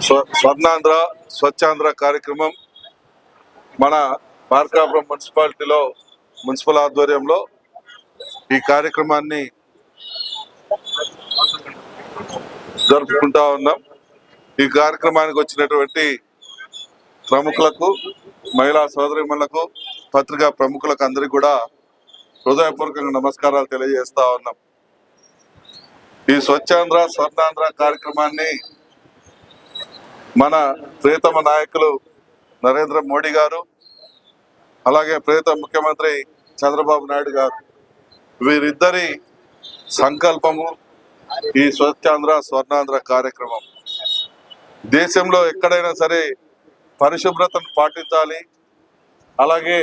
స్వర్ణాంధ్ర స్వచ్ఛాంధ్ర కార్యక్రమం మన మార్కాపురం మున్సిపాలిటీలో మున్సిపల్ ఆధ్వర్యంలో ఈ కార్యక్రమాన్ని జరుపుకుంటా ఉన్నాం. ఈ కార్యక్రమానికి వచ్చినటువంటి ప్రముఖులకు, మహిళా సోదరిమణులకు, పత్రికా ప్రముఖులకు అందరికీ కూడా హృదయపూర్వకంగా నమస్కారాలు తెలియజేస్తా ఉన్నాం. ఈ స్వచ్ఛాంధ్ర స్వర్ణాంధ్ర కార్యక్రమాన్ని మన ప్రియతమ నాయకులు నరేంద్ర మోడీ గారు, అలాగే ప్రియతమ ముఖ్యమంత్రి చంద్రబాబు నాయుడు గారు, వీరిద్దరి సంకల్పము ఈ స్వచ్ఛాంధ్ర స్వర్ణాంధ్ర కార్యక్రమం. దేశంలో ఎక్కడైనా సరే పరిశుభ్రతను పాటించాలి, అలాగే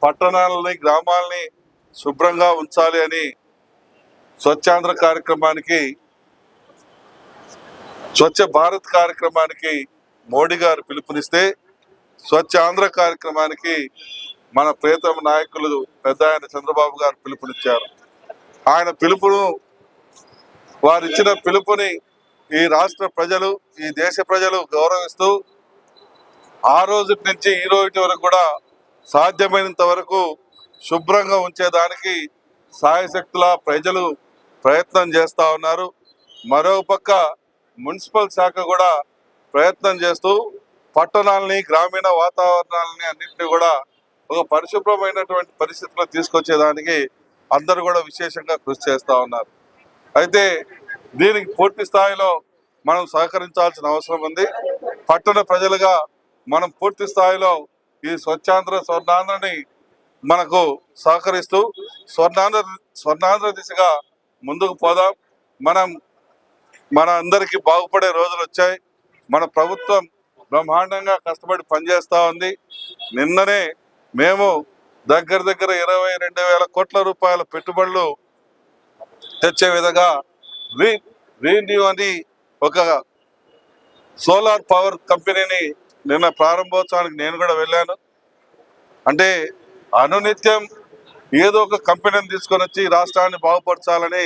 పట్టణాలని, గ్రామాలని శుభ్రంగా ఉంచాలి అని స్వచ్ఛాంధ్ర కార్యక్రమానికి, స్వచ్ఛ భారత్ కార్యక్రమానికి మోడీ గారు పిలుపునిస్తే, స్వచ్ఛాంధ్ర కార్యక్రమానికి మన ప్రియతమ నాయకులు పెద్ద ఆయన చంద్రబాబు గారు పిలుపునిచ్చారు. ఆయన పిలుపును, వారిచ్చిన పిలుపుని ఈ రాష్ట్ర ప్రజలు, ఈ దేశ ప్రజలు గౌరవిస్తూ ఆ రోజు నుంచి ఈ రోజు వరకు కూడా సాధ్యమైనంత వరకు శుభ్రంగా ఉంచేదానికి సాయశక్తుల ప్రజలు ప్రయత్నం చేస్తూ ఉన్నారు. మరోపక్క మున్సిపల్ శాఖ కూడా ప్రయత్నం చేస్తూ పట్టణాలని, గ్రామీణ వాతావరణాలని అన్నింటినీ కూడా ఒక పరిశుభ్రమైనటువంటి పరిస్థితిలో తీసుకొచ్చేదానికి అందరూ కూడా విశేషంగా కృషి చేస్తూ ఉన్నారు. అయితే దీనికి పూర్తి స్థాయిలో మనం సహకరించాల్సిన అవసరం ఉంది. పట్టణ ప్రజలుగా మనం పూర్తి స్థాయిలో ఈ స్వచ్ఛాంధ్ర స్వర్ణాంధ్రని మనకు సహకరిస్తూ స్వర్ణాంధ్ర దిశగా ముందుకు పోదాం. మన అందరికీ బాగుపడే రోజులు వచ్చాయి. మన ప్రభుత్వం బ్రహ్మాండంగా కష్టపడి పనిచేస్తూ ఉంది. నిన్ననే మేము దగ్గర 22,000 కోట్ల రూపాయల పెట్టుబడులు తెచ్చే విధంగా రీన్యూ అని ఒక సోలార్ పవర్ కంపెనీని నిన్న ప్రారంభోత్సవానికి నేను కూడా వెళ్ళాను. అంటే అనునిత్యం ఏదో ఒక కంపెనీని తీసుకొని వచ్చి రాష్ట్రాన్ని బాగుపరచాలని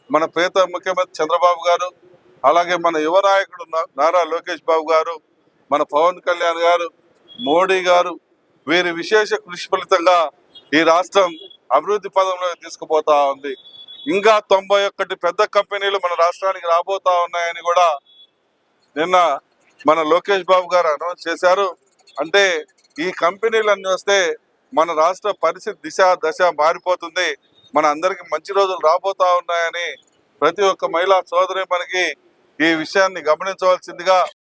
మన ప్రియతమ ముఖ్యమంత్రి చంద్రబాబు గారు, అలాగే మన యువ నాయకుడు నారా లోకేష్ బాబు గారు, మన పవన్ కళ్యాణ్ గారు, మోడీ గారు, వీరి విశేష కృషి ఫలితంగా ఈ రాష్ట్రం అభివృద్ధి పదంలో తీసుకుపోతా ఉంది. ఇంకా 91 పెద్ద కంపెనీలు మన రాష్ట్రానికి రాబోతా ఉన్నాయని కూడా నిన్న మన లోకేష్ బాబు గారు అనౌన్స్ చేశారు. అంటే ఈ కంపెనీలన్నీ వస్తే మన రాష్ట్ర పరిస్థితి దశ మారిపోతుంది. మన అందరికి మంచి రోజులు రాబోతా ఉన్నాయని ప్రతి ఒక్క మహిళా సోదరి మనకి ఈ విషయాన్ని గమనించవలసిందిగా